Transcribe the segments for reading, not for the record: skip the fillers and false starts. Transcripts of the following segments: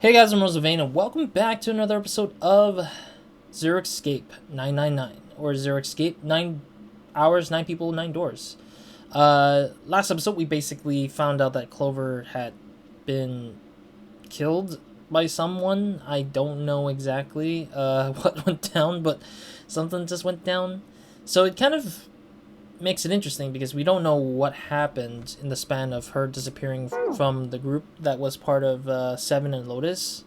Hey guys, I'm RozaldVane, and welcome back to another episode of Zero Escape 999, or Zero Escape 9 Hours, 9 People, 9 Doors. Last episode we basically found out that Clover had been killed by someone. I don't know exactly what went down, but something just went down. So it kind of makes it interesting because we don't know what happened in the span of her disappearing from the group that was part of Seven and Lotus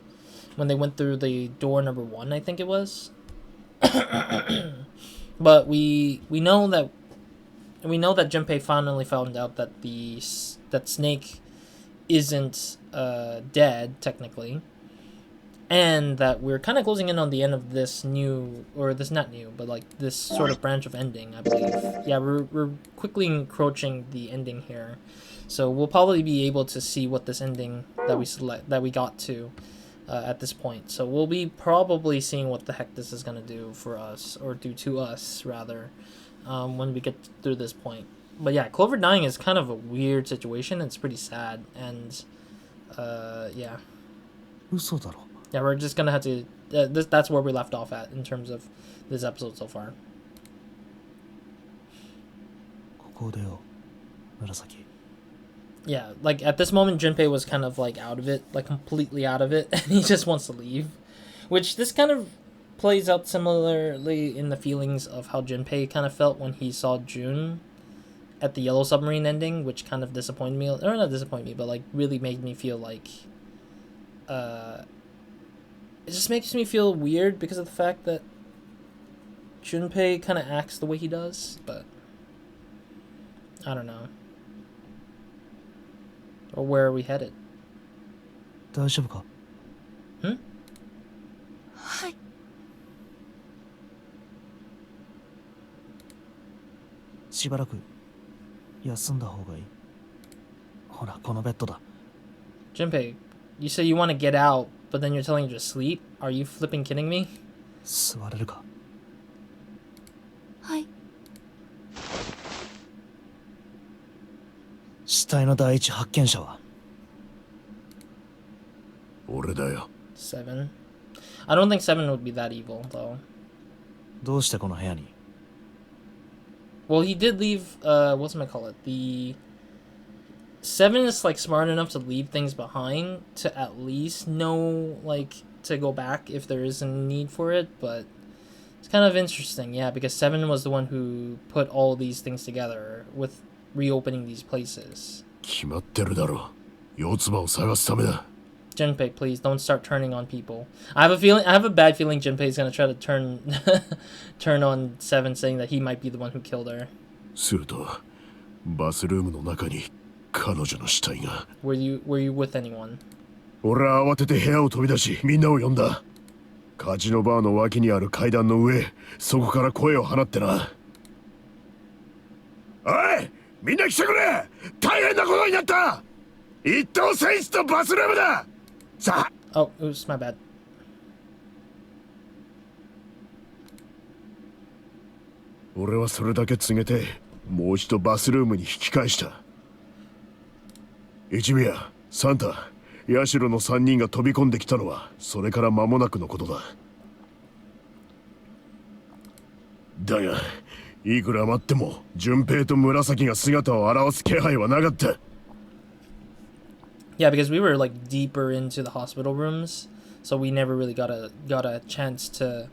when they went through the door number 1, I think it was. But we know that Junpei finally found out that that Snake isn't dead technically, and that we're kind of closing in on the end of this new, or this not new, but like this sort of branch of ending, I believe. Yeah, we're quickly encroaching the ending here, so we'll probably be able to see what this ending that we got to at this point. So we'll be probably seeing what the heck this is gonna do for us, or do to us rather, when we get through this point. But yeah, Clover dying is kind of a weird situation. It's pretty sad, and yeah. Yeah, we're just gonna have to. That's where we left off at in terms of this episode so far. Yeah, like at this moment, Junpei was kind of like out of it, like completely out of it, and he just wants to leave. Which this kind of plays out similarly in the feelings of how Junpei kind of felt when he saw June at the Yellow Submarine ending, which kind of disappointed me, or not disappointed me, but like really made me feel like, it just makes me feel weird because of the fact that Junpei kind of acts the way he does, but I don't know. Or where are we headed? 大丈夫か? Hmm? はい。しばらく休んだ方がいい。ほら、このベッドだ。 Junpei, you say you want to get out, but then you're telling you to sleep? Are you flipping kidding me? 座れるか? はい。死体の第一発見者は? 俺だよ。 Seven. I don't think Seven would be that evil, though. どうしてこの部屋に? Well, he did leave, whatchamacallit, the... Seven is, like, smart enough to leave things behind to at least know, like, to go back if there is a need for it, but it's kind of interesting, yeah, because Seven was the one who put all these things together with reopening these places. 決まってるだろ。四つ葉を探すためだ。 Junpei, please don't start turning on people. I have a bad feeling Junpei is gonna try to turn on Seven, saying that he might be the one who killed her. すると、バスルームの中に彼女の死体が。Were you with anyone? 俺は慌てて部屋を飛び出し、みんなを呼んだ。カジノバーの脇にある階段の上、そこから声を放ってな。おい、みんな来てくれ！大変なことになった！一等選手とバスルームだ！さあ。 Oh, oops, my bad. 俺はそれだけ告げて、もう一度バスルームに引き返した。一宮、サンタ、ヤシロの3人が飛び込んできたのは、それから間もなくのことだ。だが、いくら待っても、順平と紫が姿を現す気配はなかった。Yeah, because we were like deeper into the hospital rooms, so we never really got a chance to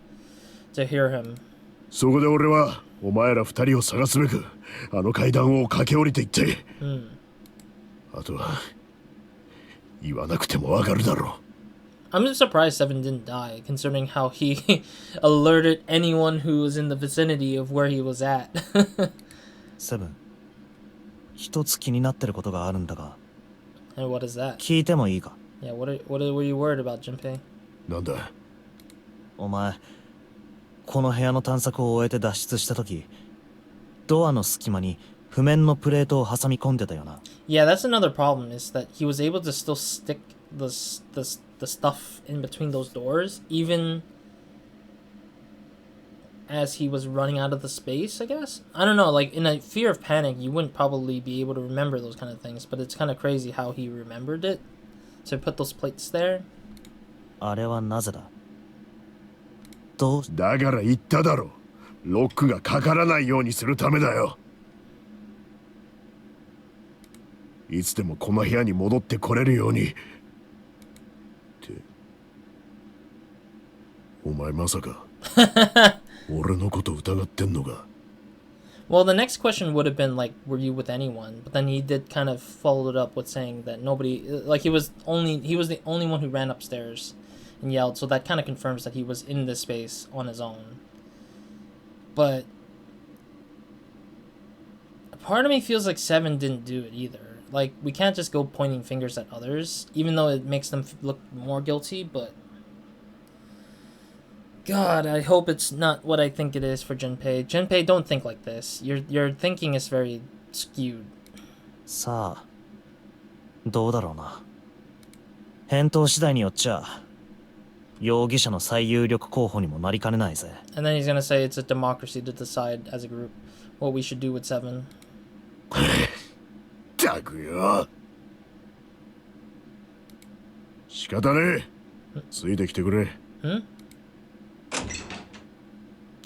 hear him. そこで俺はお前ら2人を探すべくあの階段を駆け下りていって、あとは言わなくてもわかるだろう。 I'm just surprised Seven didn't die, considering how he alerted anyone who was in the vicinity of where he was at. セブン、一つ気になってることがあるんだが。 And what is that? 聞いてもいいか? Yeah, what were you worried about, Junpei? なんだ? お前、この部屋の探索を終えて脱出した時、ドアの隙間に譜面のプレートを挟み込んでたよな。 Yeah, that's another problem, is that he was able to still stick the stuff in between those doors, even as he was running out of the space, I guess? I don't know, like, in a fear of panic, you wouldn't probably be able to remember those kind of things, but it's kind of crazy how he remembered it, to put those plates there. あれはなぜだ？どうだから言っただろ。ロックがかからないようにするためだよ。いつでもこの部屋に戻ってこれるように。ってお前まさか俺のこと疑ってんのか？ Well, the next question would have been like, were you with anyone? But then he did kind of follow it up with saying that nobody, like he was the only one who ran upstairs and yelled. So that kind of confirms that he was in this space on his own. But part of me feels like Seven didn't do it either. Like, we can't just go pointing fingers at others, even though it makes them look more guilty, but God, I hope it's not what I think it is for Junpei. Junpei, don't think like this. Your thinking is very skewed. さあ、どうだろうな。返答次第によっちゃ、容疑者の最有力候補にもなりかねないぜ。And then he's gonna say it's a democracy to decide as a group what we should do with Seven. ったくよ。仕方ねえ。ついてきてくれ。Hmm?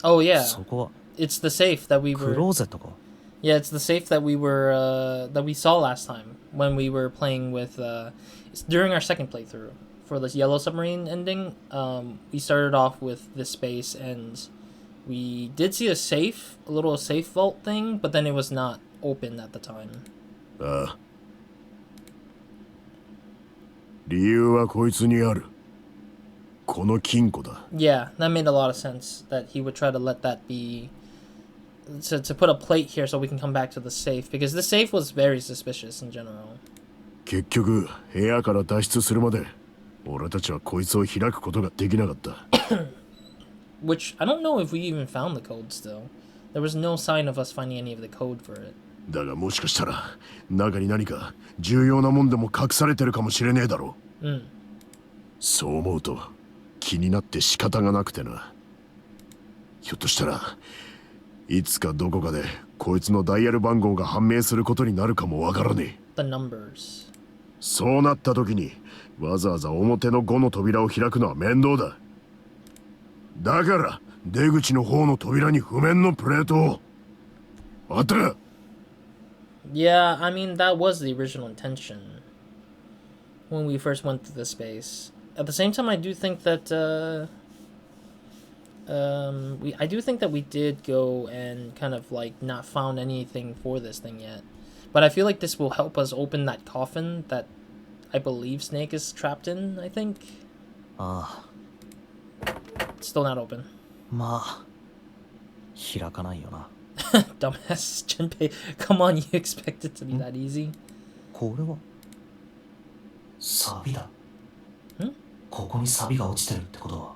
Oh yeah, そこは it's the safe that we ク were. ローゼットか。Yeah, it's the safe that we were that we saw last time when we were playing with during our second playthrough for this Yellow Submarine ending. We started off with this space and we did see a little safe vault thing, but then it was not open at the time. ああ。理由はこいつにある。この金庫だ。Yeah, that made a lot of sense that he would try to let that be to put a plate here so we can come back to the safe because the safe was very suspicious in general. 結局部屋から脱出するまで俺たちはこいつを開くことができなかった。Which I don't know if we even found the code still. There was no sign of us finding any of the code for it. だがもしかしたら中に何か重要なもんでも隠されてるかもしれねえだろう。そう思うと気になって仕方がなくてな。ひょっとしたらいつかどこかでこいつのダイヤル番号が判明することになるかもわからねえ。 The numbers. そうなった時にわざわざ表の5の扉を開くのは面倒だ。だから出口の方の扉に譜面のプレートを。あったか。 Yeah, I mean that was the original intention when we first went through the space. At the same time, I do think that I do think that we did go and kind of like not found anything for this thing yet. But I feel like this will help us open that coffin that I believe Snake is trapped in, I think. ああ。 It's still not open. まあ、開かないよな。Dumbass Junpei. Come on, you expect it to be that easy? これはサビだ。ん？ここにサビが落ちてるってことは、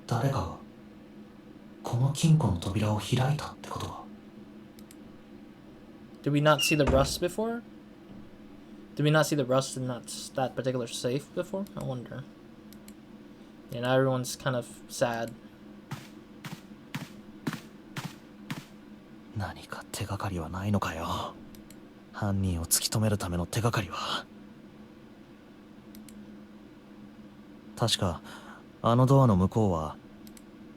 誰かがこの金庫の扉を開いたってことは。Did we not see the rust before? Did we not see the rust in that particular safe before? I wonder. Yeah, now everyone's kind of sad. 何か手がかりはないのかよ。犯人を突き止めるための手がかりは。確かあのドアの向こうは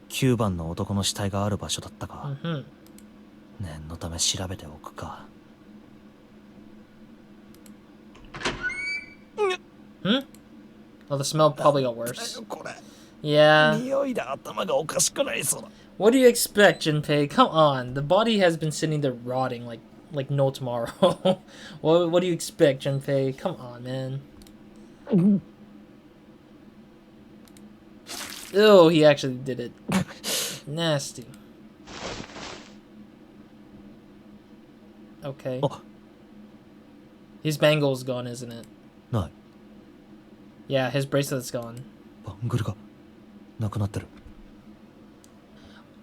9番の男の死体がある場所だったか。念のため調べておくか。Hmm? Well, the smell probably got worse. これ。 Yeah. 匂いで頭がおかしくなりそうだ。What do you expect, Junpei? Come on. The body has been sitting there rotting like no tomorrow. What do you expect, Junpei? Come on, man. Oh, he actually did it. Nasty. Okay. Oh. His bangle's gone, isn't it? ない。 Yeah, his bracelet's gone. バングルがなくなってる。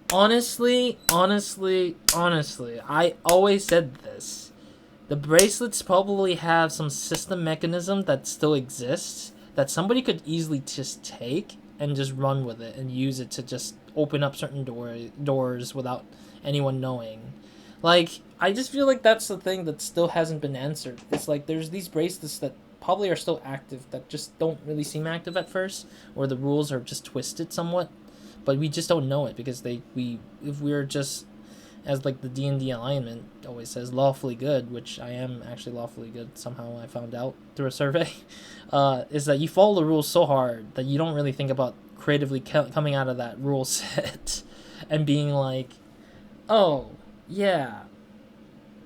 Honestly, I always said this. The bracelets probably have some system mechanism that still exists that somebody could easily just take and just run with it and use it to just open up certain doors without anyone knowing. Like, I just feel like that's the thing that still hasn't been answered. It's like there's these bracelets that probably are still active that just don't really seem active at first, or the rules are just twisted somewhat, but we just don't know it because if we're just, as like the D&D alignment always says, lawfully good, which I am actually lawfully good somehow, I found out through a survey, is that you follow the rules so hard that you don't really think about creatively coming out of that rule set and being like, oh yeah,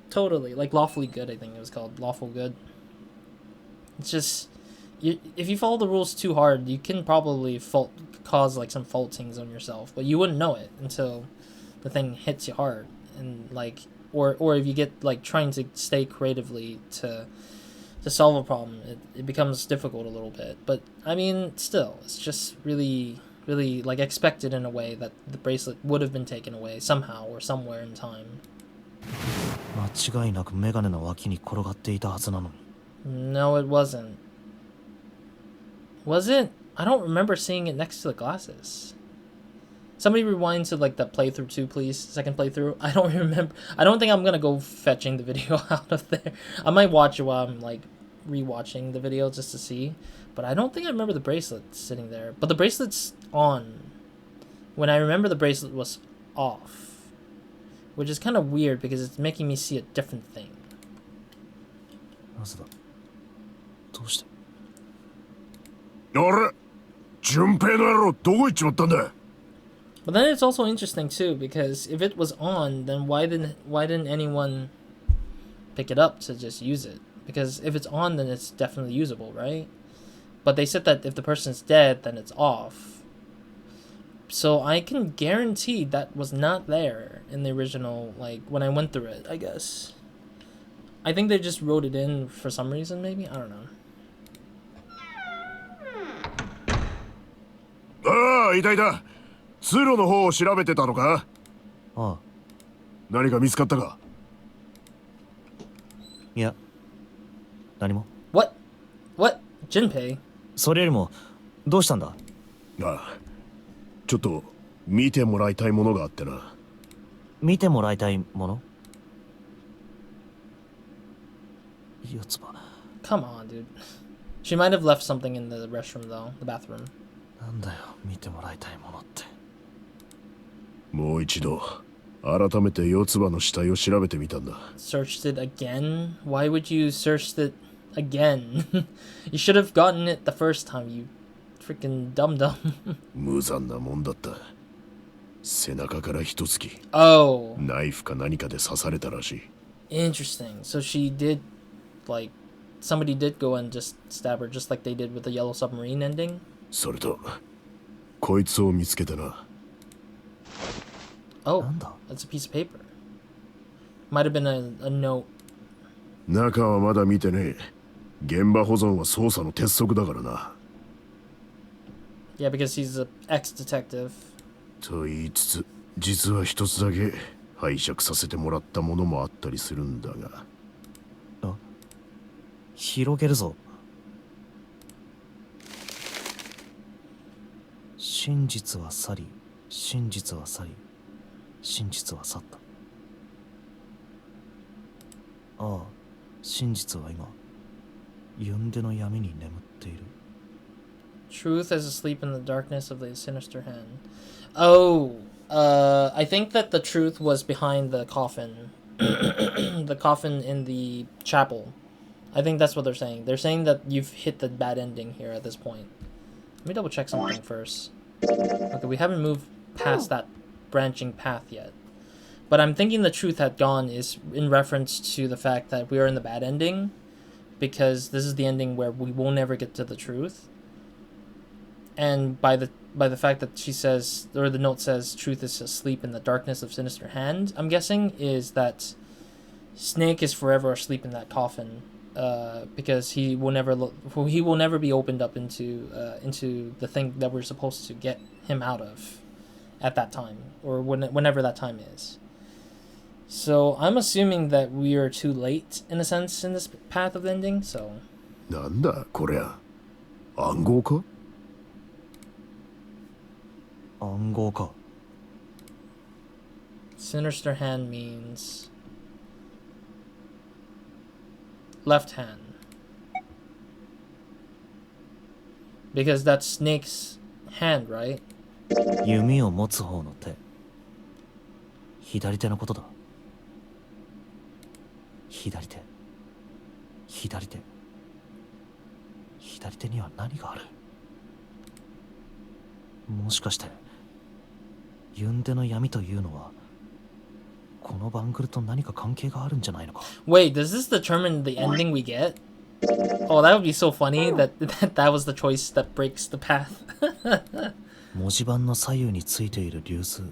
totally, like lawfully good, I think it was called lawful good. It's just, if you follow the rules too hard, you can probably cause like some faultings on yourself, but you wouldn't know it until the thing hits you hard, and like, or if you get like trying to stay creatively to solve a problem, it becomes difficult a little bit. But I mean, still, it's just really like expected in a way that the bracelet would have been taken away somehow or somewhere in time. 間違いなくメガネの脇に転がっていたはずなのに。No, it wasn't. Was it? I don't remember seeing it next to the glasses. Somebody rewind to like the playthrough 2, please. Second playthrough. I don't remember. I don't think I'm gonna go fetching the video out of there. I might watch it while I'm like rewatching the video just to see. But I don't think I remember the bracelet sitting there. But the bracelet's on. When I remember the bracelet was off. Which is kind of weird because it's making me see a different thing. なぜだ。どうして。あれ、順平の野郎どこ行っちまったんだ。 But then it's also interesting too, because if it was on, then why didn't anyone pick it up to just use it? Because if it's on, then it's definitely usable, right? But they said that if the person's dead, then it's off. So I can guarantee that was not there in the original, like when I went through it, I guess. I think they just wrote it in for some reason, maybe? I don't know. ああ、いたいた。通路の方を調べてたのか。ああ。何か見つかったか。いや、何も。What? Jinpei? それよりも、どうしたんだ。ああ、ちょっと見てもらいたいものがあってな。見てもらいたいもの。四つ葉。 Come on, dude. She might have left something in the restroom, though. The bathroom. なんだよ、見てもらいたいものって。もう一度改めて四つ葉の死体を調べてみたんだ。 Searched it again? Why would you search it again? You should have gotten it the first time, you freaking dum-dum. 無残なもんだった。背中から一突き。Oh. ナイフか何かで刺されたらしい。 Interesting. So she did, like, somebody did go and just stab her, just like they did with the Yellow Submarine ending? それとこいつを見つけたな。 Oh, that's a piece of paper. Might have been a note. 中はまだ見てねえ。現場保存は捜査の鉄則だからな。 Yeah, because he's an ex-detective. と言いつつ、実は一つだけ拝借させてもらったものもあったりするんだが。あ、広げるぞ。真実は去り、真実は去り、真実は去った。ああ、真実は今、ユンデの闇に眠っている。Truth is asleep in the darkness of the sinister hand. Oh, I think that the truth was behind the coffin. The coffin in the chapel. I think that's what they're saying. They're saying that you've hit the bad ending here at this point. Let me double check something first. Okay, we haven't moved past that branching path yet. But I'm thinking the truth had gone is in reference to the fact that we are in the bad ending, because this is the ending where we will never get to the truth. And by the fact that she says, or the note says, truth is asleep in the darkness of sinister hand, I'm guessing is that Snake is forever asleep in that coffin, because he will never be opened up into the thing that we're supposed to get him out of at that time, or whenever that time is. So I'm assuming that we are too late in a sense in this path of ending. So. なんだこりゃ。暗号か？暗号か。 Sinister hand means left hand. Because that's Snake's hand, right? 弓を持つ方の手。左手のことだ。左手。左手。左手には何がある？もしかして、ユンデの闇というのは、このバングルと何か関係があるんじゃないのか？ Wait, does this determine the ending we get? Oh, that would be so funny that that was the choice that breaks the path. 文字盤の左右についている竜図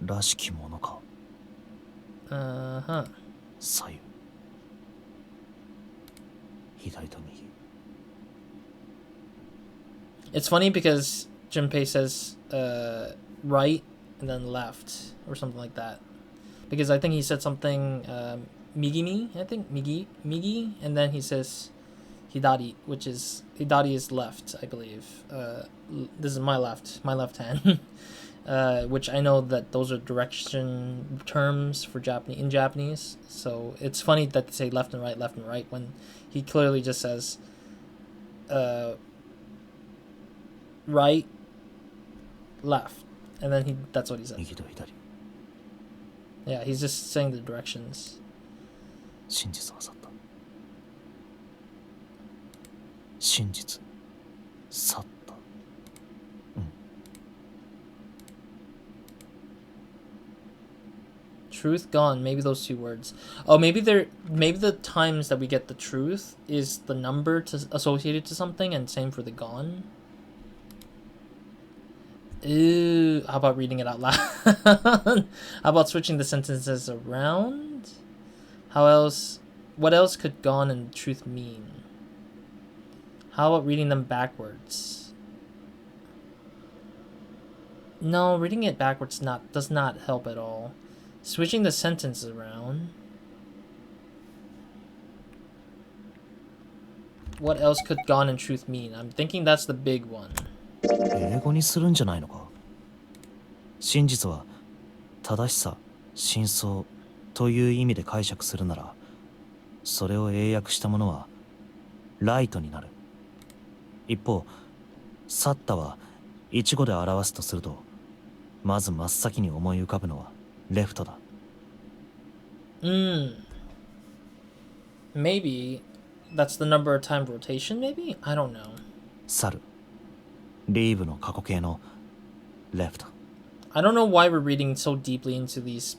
らしきものか。Uh-huh. 左右。左と右。It's funny because Junpei says right and then left or something like that. Because I think he said something migi, I think migi, and then he says hidari, which is hidari is left, I believe. This is my left hand. Which I know that those are direction terms for in Japanese. So it's funny that they say left and right when he clearly just says right, left, and then that's what he said. Yeah, he's just saying the directions. 真実は去った。真実、去った。うん。Truth gone, maybe those two words. Oh, maybe the times that we get the truth is the number associated to something, and same for the gone. Ooh, how about reading it out loud? How about switching the sentences around? What else could gone and truth mean? How about reading them backwards? No, reading it backwards does not help at all. Switching the sentences around. What else could gone and truth mean? I'm thinking that's the big one. 英語にするんじゃないのか。真実は正しさ、真相という意味で解釈するなら、それを英訳したものはライトになる。一方、去ったは一語で表すとすると、まず真っ先に思い浮かぶのはレフトだ。Maybe that's the number of time rotation, maybe? I don't know. 去る。リーブの過去形のレフト。I don't know why we're reading so deeply into these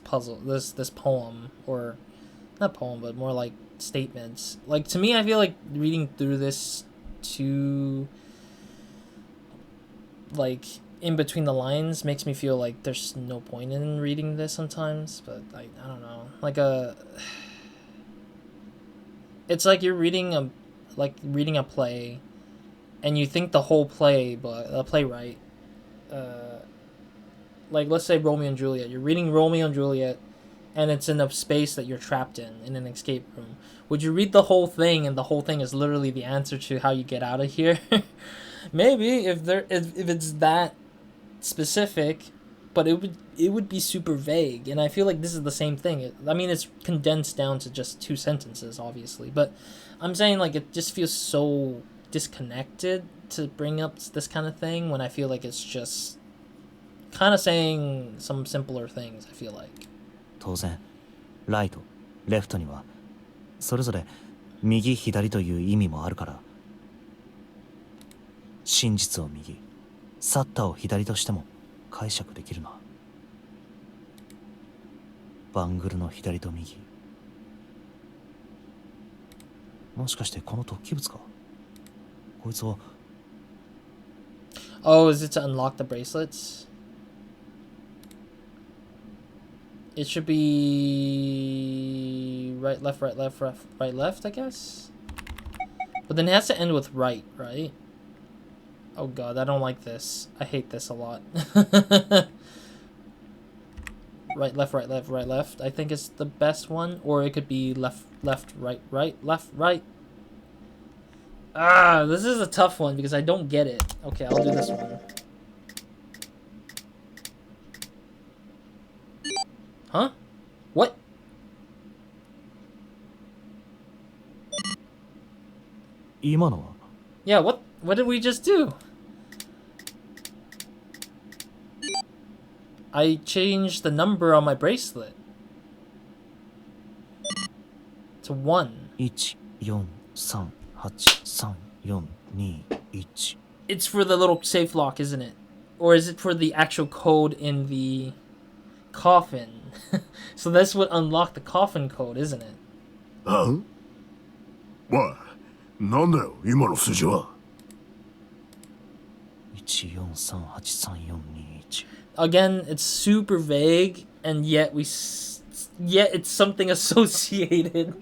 this poem, or not poem, but more like statements. Like, to me, I feel like reading through this too, like, in between the lines makes me feel like there's no point in reading this sometimes, but I don't know. Like it's like you're reading a play, and you think the whole play, but a playwright, like, let's say Romeo and Juliet. You're reading Romeo and Juliet, and it's in a space that you're trapped in an escape room. Would you read the whole thing, and the whole thing is literally the answer to how you get out of here? Maybe if it's that specific, but it would be super vague, and I feel like this is the same thing. I mean, it's condensed down to just 2 sentences, obviously, but I'm saying, like, it just feels so disconnected to bring up this kind of thing when I feel like it's just kind of saying some simpler things, I feel like. 当然、ライト、レフトにはそれぞれ右左という意味もあるから、真実を右、去ったを左としても解釈できるな。バングルの左と右。もしかしてこの突起物か。こいつは。Oh, is it to unlock the bracelets? It should be right, left, right, left, right, left, I guess. But then it has to end with right, right? Oh god, I don't like this. I hate this a lot. Right, left, right, left, right, left. I think it's the best one. Or it could be left, left, right, right, left, right. Ah, this is a tough one because I don't get it. Okay, I'll do this one. Huh? What? Yeah, what did we just do? I changed the number on my bracelet to 1. 143834121. It's for the little safe lock, isn't it? Or is it for the actual code in the coffin? So that's what unlocked the coffin code, isn't it? Huh? おい、なんだよ、今の数字は。1438341。 Again, it's super vague, and yet yet it's something associated.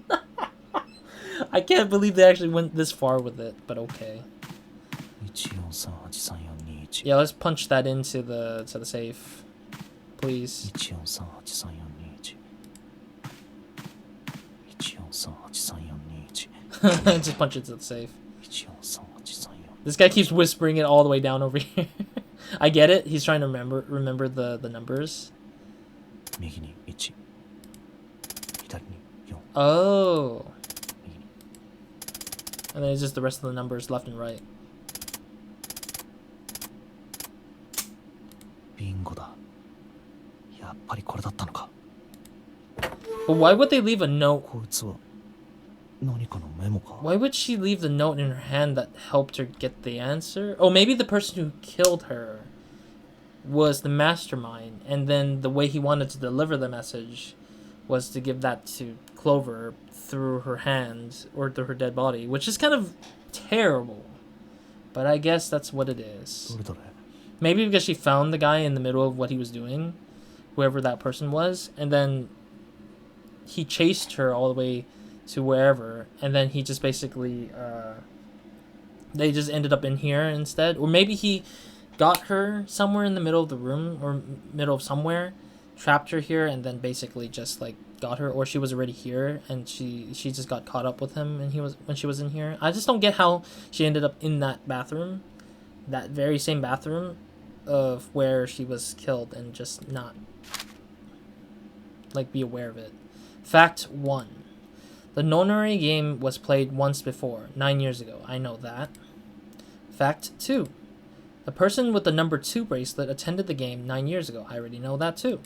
I can't believe they actually went this far with it, but okay. 1438341. Yeah, let's punch that into the safe, please. 1438341. 1438341. Just punch it to the safe. 1438341. This guy keeps whispering it all the way down over here. I get it. He's trying to remember the numbers. 右に1、左に4。 Oh. 右に And then it's just the rest of the numbers left and right. ビンゴだ。やっぱりこれだったのか。 But why would they leave a note? こいつは何かのメモか。 Why would she leave the note in her hand that helped her get the answer? Oh, maybe the person who killed her was the mastermind, and then the way he wanted to deliver the message was to give that to Clover through her hand or through her dead body, which is kind of terrible. But I guess that's what it is. どれどれ。 Maybe because she found the guy in the middle of what he was doing, whoever that person was, and then he chased her all the way to wherever, and then he just basically they just ended up in here instead. Or maybe he got her somewhere in the middle of the room or middle of somewhere, trapped her here, and then basically just like got her, or she was already here and she just got caught up with him and when she was in here. I just don't get how she ended up in that bathroom, that very same bathroom of where she was killed, and just not like be aware of it. Fact 1. The Nonary game was played once before, 9 years ago. I know that. Fact 2. The person with the number 2 bracelet attended the game 9 years ago. I already know that too.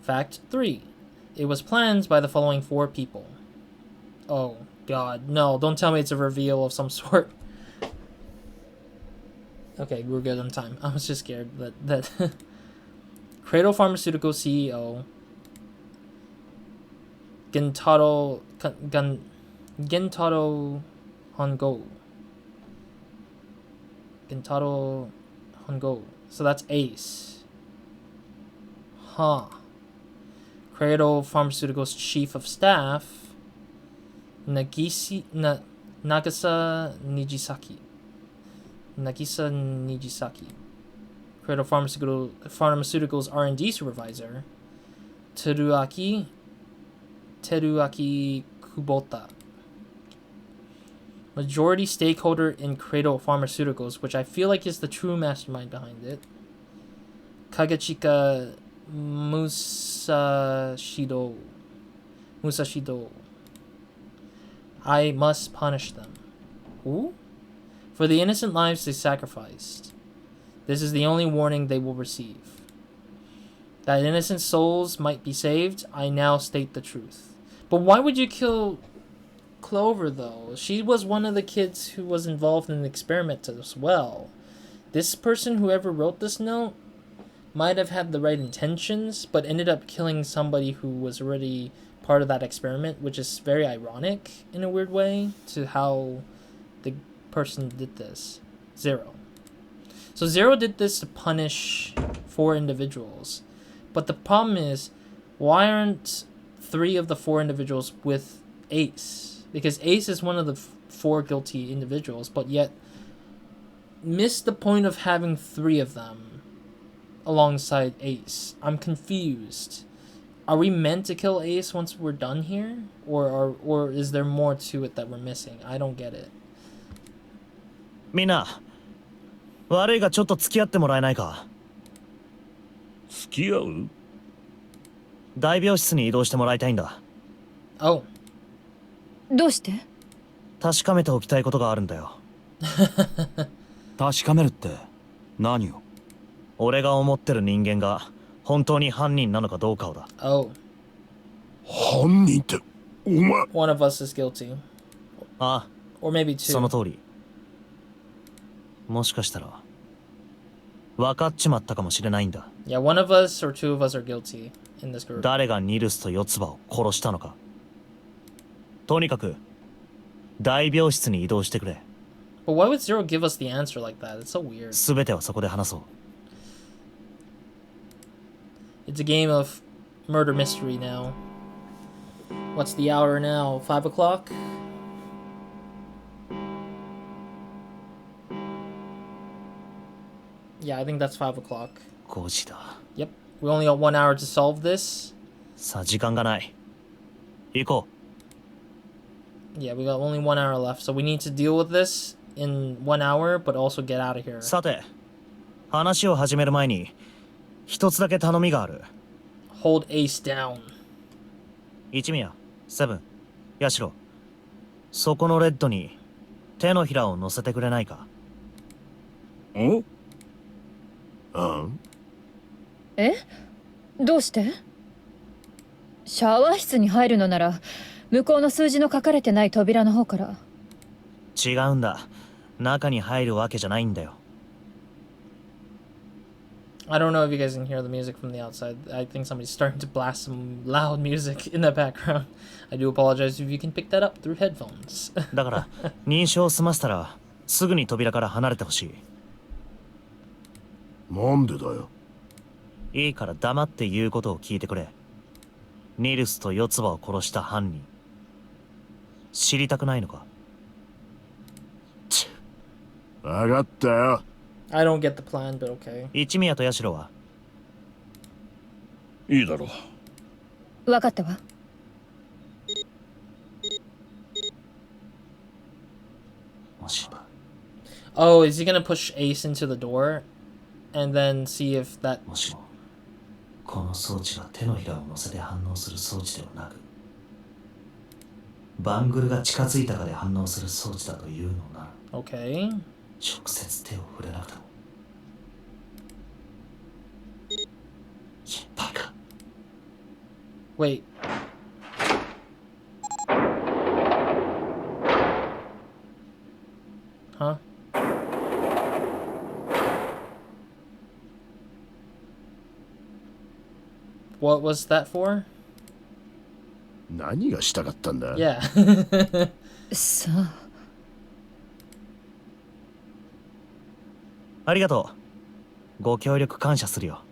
Fact 3. It was planned by the following 4 people. Oh, God. No, don't tell me it's a reveal of some sort. Okay, we're good on time. I was just scared that Cradle Pharmaceutical CEO Gentaro Hongo. Gentaro Hongo. So that's Ace. Huh. Cradle Pharmaceuticals Chief of Staff Nagasa Nijisaki. Nagisa Nijisaki. Cradle Pharmaceuticals R&D Supervisor Teruaki Kubota. Majority stakeholder in Cradle Pharmaceuticals, which I feel like is the true mastermind behind it. Kagechika Musashido. I must punish them. Who? For the innocent lives they sacrificed. This is the only warning they will receive. That innocent souls might be saved, I now state the truth. But why would you kill Clover, though? She was one of the kids who was involved in the experiment as well. This person, whoever wrote this note, might have had the right intentions, but ended up killing somebody who was already part of that experiment, which is very ironic in a weird way to how the person did this. Zero. So Zero did this to punish 4 individuals. But the problem is, why aren't 3 of the 4 individuals with Ace? Because Ace is one of the 4 guilty individuals, but yet missed the point of having 3 of them alongside Ace. I'm confused. Are we meant to kill Ace once we're done here? Or is there more to it that we're missing? I don't get it. みんな、悪いがちょっと付き合ってもらえないか。付き合う？大病室に移動してもらいたいんだ。Oh. どうして？確かめておきたいことがあるんだよ。確かめるって何を？俺が思ってる人間が本当に犯人なのかどうかをだ。 Oh, 犯人ってお前。 one of us is guilty. ああ、 Or maybe その two. 通り。もしかしたら分かっちまったかもしれないんだ。 Yeah, one of us or two of us are guilty in this group. 誰がニルスと四つ葉を殺したのか。とにかく大病室に移動してくれ。 But why would Zero give us the answer like that? It's so weird. すべてはそこで話そう。 It's a game of murder mystery now. What's the hour now? 5 o'clock? Yeah, I think that's 5 o'clock. 5時だ。 Yep. We only got 1 hour to solve this. さあ時間がない。行こ Yeah, we got only 1 hour left. So we need to deal with this in 1 hour, but also get out of here. う。さて、話を始める前に一つだけ頼みがある。 Hold Ace down. 一宮、セブン、ヤシロ、そこのレッドに手のひらを乗せてくれないか。ん？あんえ、どうして？シャワー室に入るのなら向こうの数字の書かれてない扉の方から。違うんだ。中に入るわけじゃないんだよ。 I don't know if you guys can hear the music from the outside. I think somebody's starting to blast some loud music in the background. I do apologize if you can pick that up through headphones. だから認証を済ませたらすぐに扉から離れてほしなんでだよ。い。いいから黙って言うことを聞いてくれ。ニルスと四つ葉を殺した犯人、知りたくないのか。わかったよ。I don't get the plan, but okay. 一宮とヤシロは。いいだろう。わかったわ。もし Oh, is he gonna push Ace into the door and then see if that... もしもこの装置が手のひらを乗せて反応する装置ではなく、バングルが近づいたかで反応する装置だというのなら、 Okay. 直接手を触れなくても。バカ。 Wait. Huh? What was that for? 何がしたかったんだ。 Yeah. さあ。ありがとう。ご協力感謝するよ。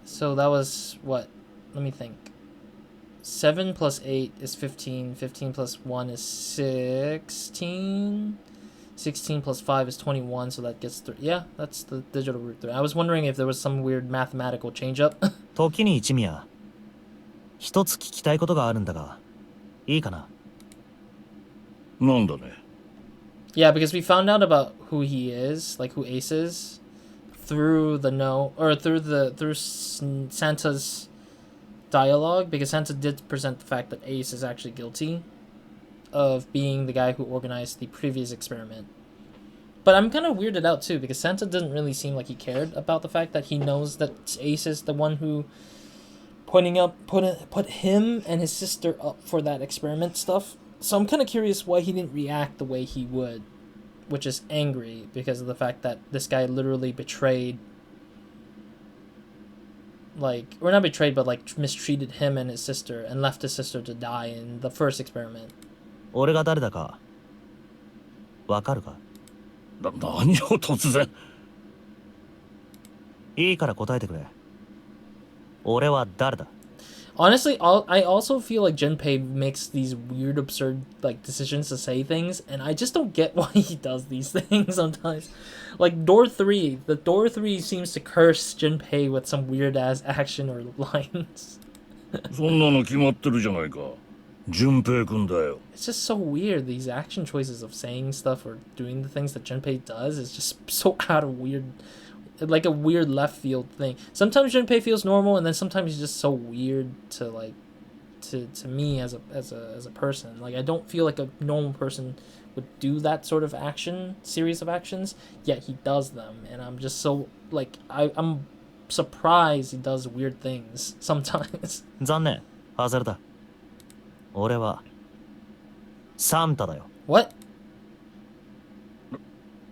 So that was what? Let me think. 7 plus 8 is 15. 15 plus 1 is 16. 16 plus 5 is 21, so that gets 3. Yeah, that's the digital root 3. I was wondering if there was some weird mathematical change up. 時に一宮、一つ聞きたいことがあるんだが、いいかな。なんだね。Yeah, because we found out about who he is, like who Ace is, through the through Santa's dialogue, because Santa did present the fact that Ace is actually guilty of being the guy who organized the previous experiment. But I'm kind of weirded out too, because Santa didn't really seem like he cared about the fact that he knows that Ace is the one who put him and his sister up for that experiment stuff. So I'm kind of curious why he didn't react the way he would, which is angry because of the fact that this guy literally betrayed, like, or not betrayed, but like mistreated him and his sister and left his sister to die in the first experiment. 俺が誰だかわかるか。何を突然。いいから答えてくれ。俺は誰だ。 Honestly, I also feel like Junpei makes these weird, absurd like decisions to say things, and I just don't get why he does these things sometimes. Like the door 3 seems to curse Junpei with some weird ass action or lines. そんなの決まってるじゃないか。順平くんだよ。 It's just so weird. These action choices of saying stuff or doing the things that Junpei does is just so out of weird, like a weird left field thing. Sometimes Junpei feels normal, and then sometimes he's just so weird to like, to me as a person. Like I don't feel like a normal person would do that sort of series of actions. Yet he does them, and I'm just so like I'm surprised he does weird things sometimes. 残念、外れだ。俺はサンタだよ。 What?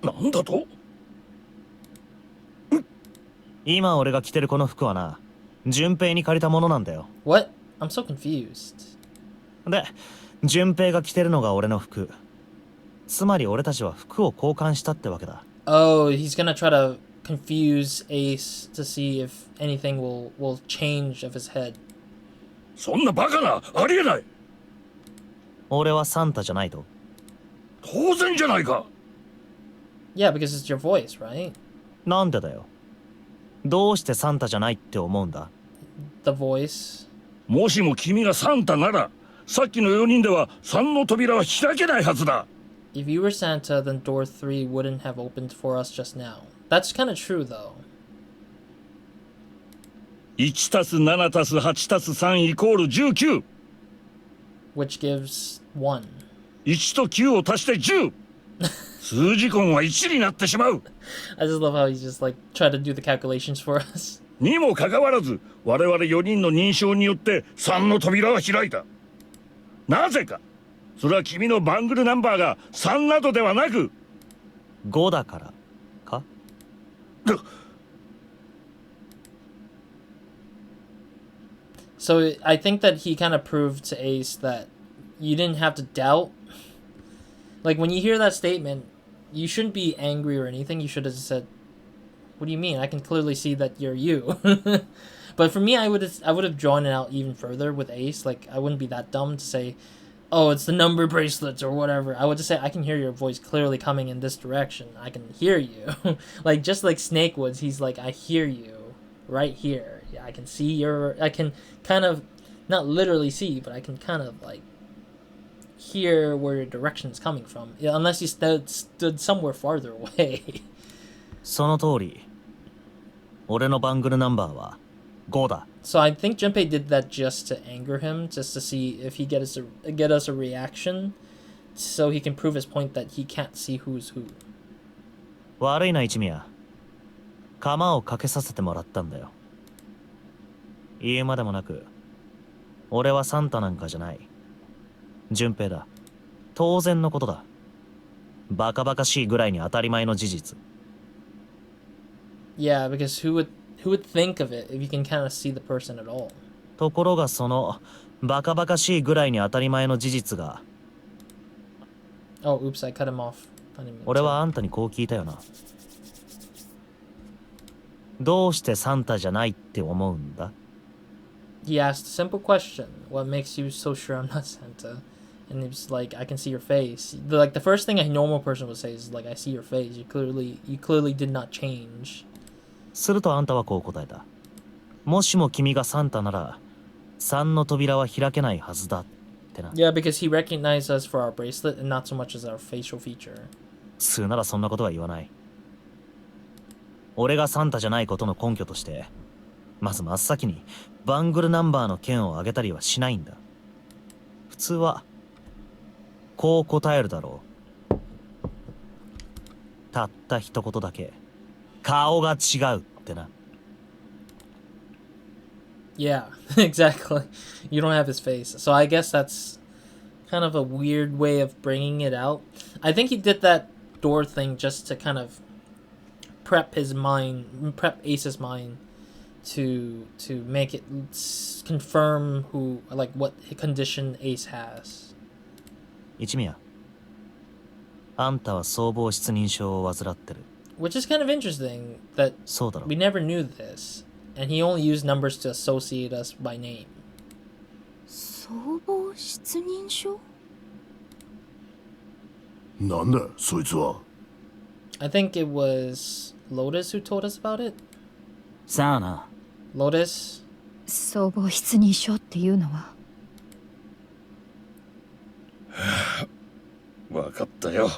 なんだと？今俺が着てるこの服はな、順平に借りたものなんだよ。 What? I'm so confused. で、順平が着てるのが俺の服。つまり俺たちは服を交換したってわけだ。Oh, he's gonna try to confuse Ace to see if anything will change of his head. そんなバカな、ありえない。俺はサンタじゃないと。当然じゃないか。Yeah, because it's your voice, right? なんでだよ。どうしてサンタじゃないって思うんだ？ The voice. もしも君がサンタなら、さっきの4人では3の扉は開けないはずだ。If you were Santa, then door 3 wouldn't have opened for us just now. That's kind of true, though. 1たす7たす8たす3イコール19。Which gives 1. 1と9を足して10。数字根は1になってしまう。I just love how he just like try to do the calculations for us. にもかかわらず、我々4人の認証によって3の扉は開いた。なぜか。それは君のバングルナンバーが3などではなく5だからか？ So I think that he kind of proved to Ace that you didn't have to doubt. Like when you hear that statement, you shouldn't be angry or anything. You should have said, "What do you mean? I can clearly see that you're you." But for me, I would have drawn it out even further with Ace. Like I wouldn't be that dumb to say, "Oh, it's the number bracelets or whatever." I would just say, "I can hear your voice clearly coming in this direction. I can hear you." Like just like Snake was, he's like, "I hear you right here. Yeah, I can see your. I can kind of not literally see, but I can kind of like hear where your direction is coming from. Yeah, unless you stood somewhere farther away." その通り。俺のバングルナンバーは5だ。 So I think Junpei did that just to anger him, just to see if he get us a reaction, so he can prove his point that he can't see who's who. 悪いな一宮。釜をかけさせてもらったんだよ。言うまでもなく、俺はサンタなんかじゃない。順平だ。当然のことだ。バカバカしいぐらいに当たり前の事実。Yeah, because who would think of it if you can kind of see the person at all? ところがそのバカバカしいぐらいに当たり前の事実が。Oh, oops, I cut him off. 俺はあんたにこう聞いたよな。どうしてサンタじゃないって思うんだ？ He asked a simple question. What makes you so sure I'm not Santa? And he was like, I can see your face. The first thing a normal person would say is like, I see your face. You clearly did not change. するとあんたはこう答えた。もしも君がサンタなら、3の扉は開けないはずだってな。Yeah, because he recognized us for our bracelet and not so much as our facial feature. 普通ならそんなことは言わない。俺がサンタじゃないことの根拠として、まず真っ先にバングルナンバーの件を挙げたりはしないんだ。普通はこう答えるだろう。たった一言だけ顔が違うってな。 Yeah, exactly. You don't have his face. So I guess that's kind of a weird way of bringing it out. I think he did that door thing just to kind of prep Ace's mind to make it confirm what condition Ace has. 一宮、あんたは相貌失認症を患ってる。 Which is kind of interesting that そうだろ。 we never knew this, and he only used numbers to associate us by name. 相貌失認症？なんだそいつは。 I think it was Lotus who told us about it. さあな。 Lotus? 相貌失認症っていうのは？わかったよ。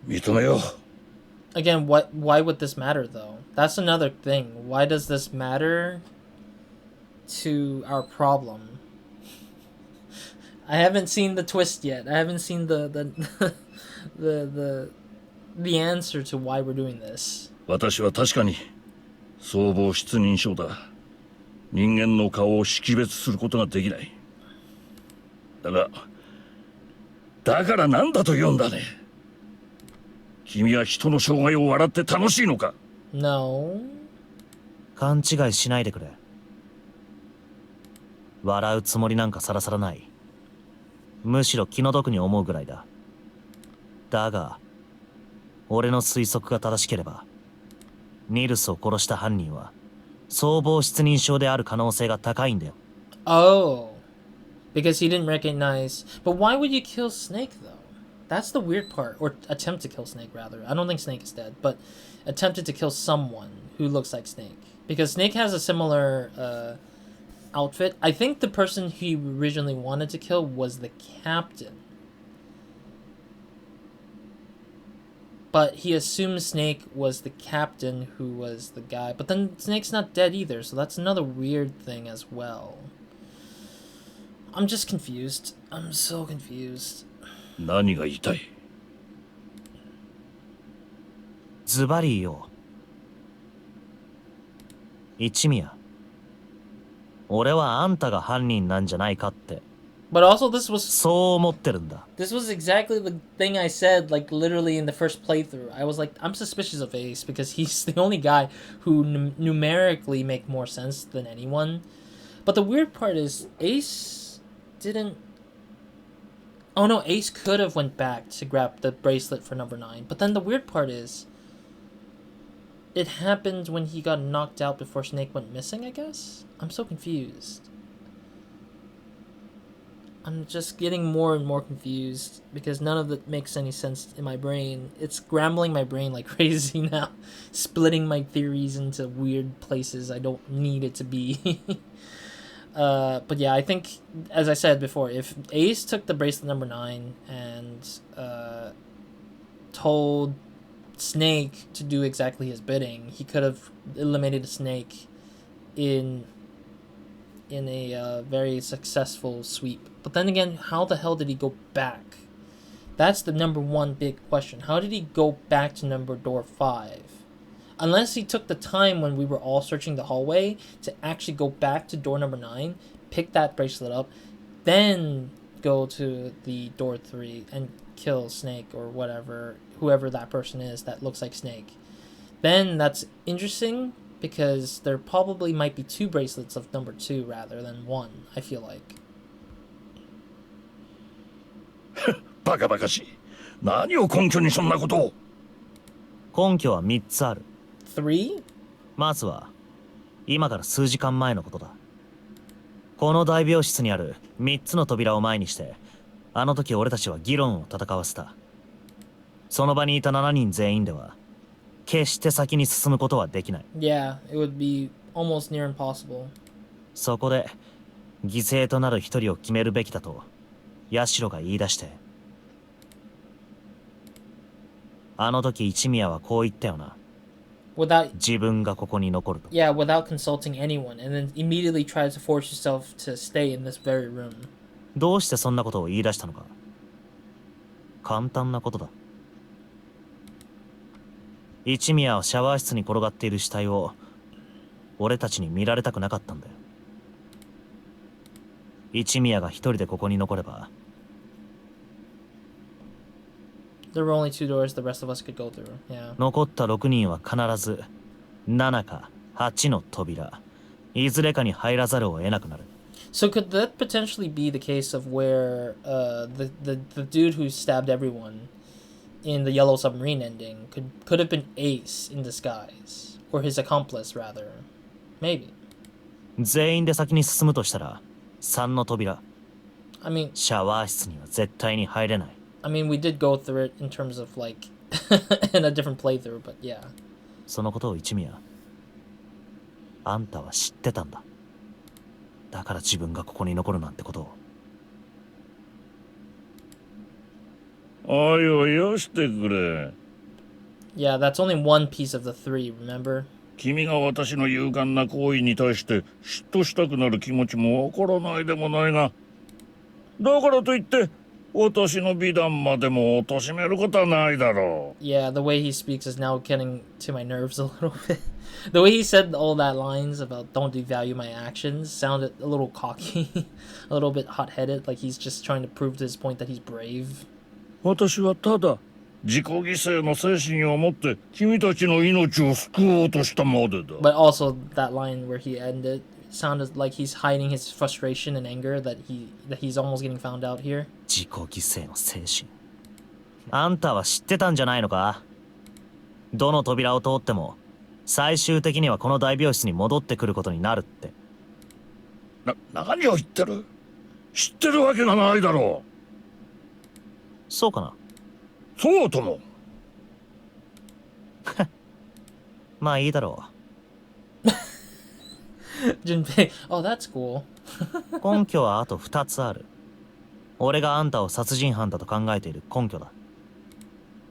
認めよう。Again, why would this matter though? That's another thing. Why does this matter to our problem? I haven't seen the twist yet. I haven't seen the answer to why we're doing this. 私は確かに相貌失認症だ。人間の顔を識別することができない。だからなんだと言うんだね。君は人の障害を笑って楽しいのか？ No. 勘違いしないでくれ。笑うつもりなんかさらさらない。むしろ気の毒に思うぐらいだ。だが俺の推測が正しければニルスを殺した犯人は相貌失認症である可能性が高いんだよ。 Oh. Because he didn't recognize... But why would you kill Snake, though? That's the weird part. Or attempt to kill Snake, rather. I don't think Snake is dead, but attempted to kill someone who looks like Snake. Because Snake has a similar outfit. I think the person he originally wanted to kill was the captain. But he assumed Snake was the captain who was the guy. But then Snake's not dead either, so that's another weird thing as well. I'm just confused. I'm so confused. 何が言いたい？ズバリよ。一宮。俺はあんたが犯人なんじゃないかって。But also this was... そう思ってるんだ。This was exactly the thing I said, like, literally in the first playthrough. I was like, I'm suspicious of Ace because he's the only guy who numerically make more sense than anyone. But the weird part is, Ace didn't... Oh no, Ace could have went back to grab the bracelet for number 9. But then the weird part is, it happened when he got knocked out before Snake went missing, I guess? I'm so confused. I'm just getting more and more confused because none of it makes any sense in my brain. It's scrambling my brain like crazy now, splitting my theories into weird places I don't need it to be. But yeah, I think, as I said before, if Ace took the bracelet number 9 and told Snake to do exactly his bidding, he could have eliminated Snake in a very successful sweep. But then again, how the hell did he go back? That's the number one big question. How did he go back to door 5? Unless he took the time when we were all searching the hallway to actually go back to door number 9, pick that bracelet up, then go to the door 3 and kill Snake or whatever, whoever that person is that looks like Snake. Then that's interesting because there probably might be 2 bracelets of number 2 rather than 1, I feel like. バカバカしい。何を根拠にそんなことを？根拠は3つある。3? まずは今から数時間前のことだ。この大病室にある3つの扉を前にして、あの時俺たちは議論を戦わせた。その場にいた7人全員では決して先に進むことはできない。Yeah, it would be almost near impossible. そこで犠牲となる一人を決めるべきだとヤシロが言い出して、あの時一宮はこう言ったよな。Without... 自分がここに残ると。Yeah, without consulting anyone, and then immediately tries to force yourself to stay in this very room. どうしてそんなことを言い出したのか。簡単なことだ。一宮はシャワー室に転がっている死体を俺たちに見られたくなかったんだよ。一宮が一人でここに残れば、There were only 2 doors the rest of us could go through. Yeah. 残った6人は必ず7か8の扉、いずれかに入らざるを得なくなる。So could that potentially be the case of where the dude who stabbed everyone in the Yellow Submarine ending could have been Ace in disguise, or his accomplice rather? Maybe. 全員で先に進むとしたら3の扉。I mean, シャワー室には絶対に入れない。we did go through it in terms of like in a different playthrough, but yeah. そのことを一宮、あんたは知ってたんだ。だから自分がここに残るなんてことを。おいおいよしてくれ。Yeah, that's only one piece of the 3, remember? 君が私の勇敢な行為に対して嫉妬したくなる気持ちもわからないでもないが、だからといって私の美談までも貶めることはないだろう。 Yeah, the way he speaks is now getting to my nerves a little bit. The way he said all that lines about don't devalue my actions sounded a little cocky, a little bit hot-headed, like he's just trying to prove to his point that he's brave. 私はただ自己犠牲の精神を持って君たちの命を救おうとしたまでだ。 But also that line where he ended sounded like he's hiding his frustration and anger that he's almost getting found out here. 自己犠牲の精神。あんたは知ってたんじゃないのか？どの扉を通っても最終的にはこの大病室に戻ってくることになるって。何を言ってる？知ってるわけがないだろう。そうかな？そうとも。まあいいだろう。Junpei, oh, that's cool. 根拠はあと2つある。俺があんたを殺人犯だと考えている根拠だ。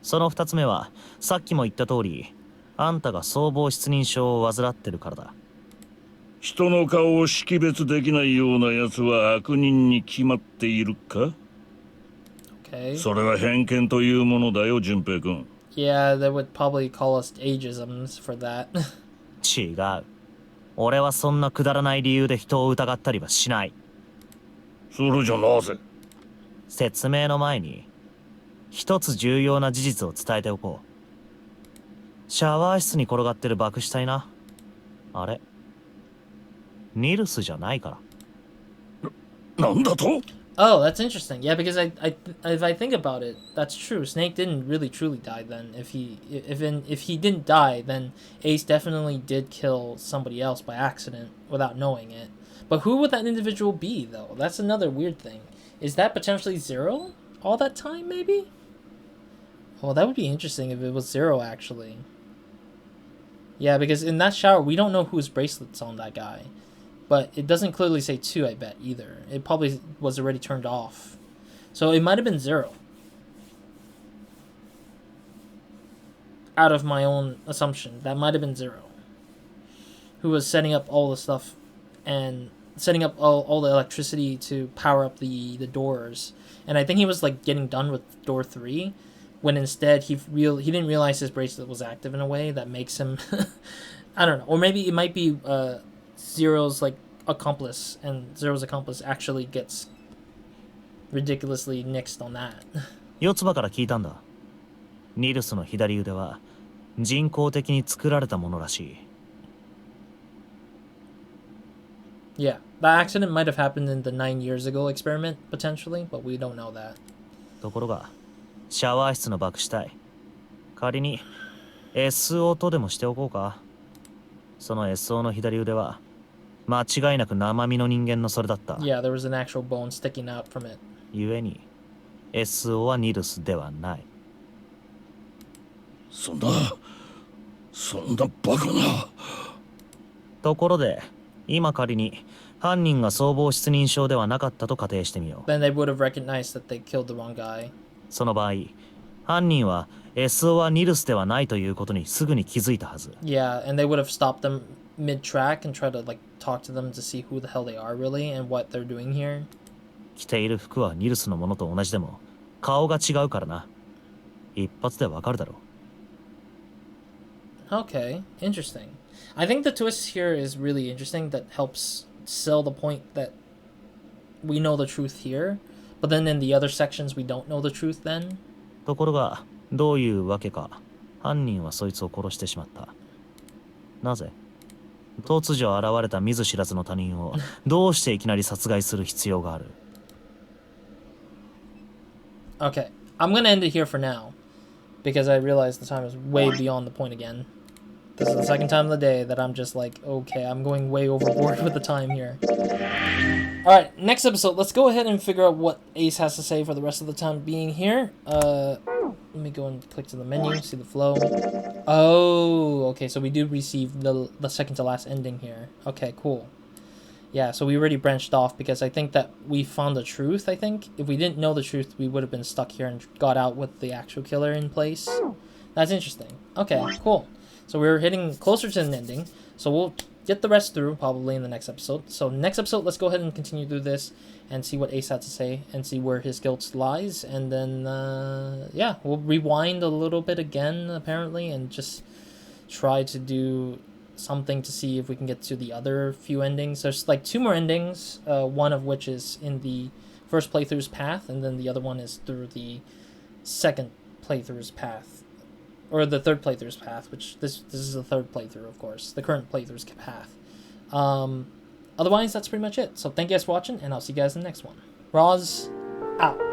その2つ目はさっきも言った通り、あんたが相貌失認症を患ってるからだ。人の顔を識別できないような奴は悪人に決まっているか？ Okay. それは偏見というものだよ、淳平君。 Yeah, they would probably call us ageisms for that. 違う。俺はそんなくだらない理由で人を疑ったりはしない。それじゃなぜ？説明の前に一つ重要な事実を伝えておこう。シャワー室に転がってる爆死体な。あれニルスじゃないから。なんだと？ Oh, that's interesting. Yeah, because if I think about it, that's true. Snake didn't really truly die then. If he didn't die, then Ace definitely did kill somebody else by accident without knowing it. But who would that individual be, though? That's another weird thing. Is that potentially Zero all that time, maybe? Oh, that would be interesting if it was Zero, actually. Yeah, because in that shower, we don't know whose bracelet's on that guy. But it doesn't clearly say 2, I bet, either. It probably was already turned off. So it might have been Zero. Out of my own assumption, that might have been Zero. Who was setting up all the stuff and setting up all the electricity to power up the doors. And I think he was like getting done with door 3 when instead he didn't realize his bracelet was active in a way that makes him I don't know. Or maybe it might be Zero's like accomplice, and Zero's accomplice actually gets ridiculously nixed on that. 四つ葉から聞いたんだ。ニルスの左腕は人工的に作られたものらしい。Yeah, that accident might have happened in the 9 years ago experiment, potentially, but we don't know that. ところが、シャワー室の爆死体。仮に SO とでもしておこうか。その SO の左腕は間違いなく生身の人間のそれだった。Yeah, there was an actual bone sticking out from it. 故に SO はニルスではない。そんなバカな。ところで、今仮に犯人が相貌失認症ではなかったと仮定してみよう。Then they would have recognized that they killed the wrong guy. その場合、犯人は SO はニルスではないということにすぐに気づいたはず。Yeah, and they would have stopped them mid-track and tried to like talk to them to see who the hell they are really and what they're doing here. 着ている服はニルスのものと同じでも顔が違うからな。一発でわかるだろう。Okay, interesting. I think the twist here is really interesting that helps sell the point that we know the truth here, but then in the other sections we don't know the truth then. ところが、どういうわけか、犯人はそいつを殺してしまった。なぜ？突如現れた見ず知らずの他人をどうしていきなり殺害する必要がある？ Okay, I'm gonna end it here for now, because I realize the time is way beyond the point again. This is the second time of the day that I'm just like, okay, I'm going way overboard with the time here. Alright, next episode, let's go ahead and figure out what Ace has to say for the rest of the time being here. Let me go and click to the menu, see the flow. Oh, okay, so we do receive the second to last ending here. Okay, cool. Yeah, so we already branched off because I think that we found the truth, I think. If we didn't know the truth, we would have been stuck here and got out with the actual killer in place. That's interesting. Okay, cool. So we're hitting closer to an ending. So we'll get the rest through probably in the next episode. So next episode, let's go ahead and continue through this and see what Ace had to say and see where his guilt lies. And then, yeah, we'll rewind a little bit again, apparently, and just try to do something to see if we can get to the other few endings. There's like 2 more endings, one of which is in the first playthrough's path, and then the other one is through the second playthrough's path, or the third playthrough's path, which this is the third playthrough, of course, the current playthrough's path. Otherwise, that's pretty much it. So thank you guys for watching, and I'll see you guys in the next one. Roz, out.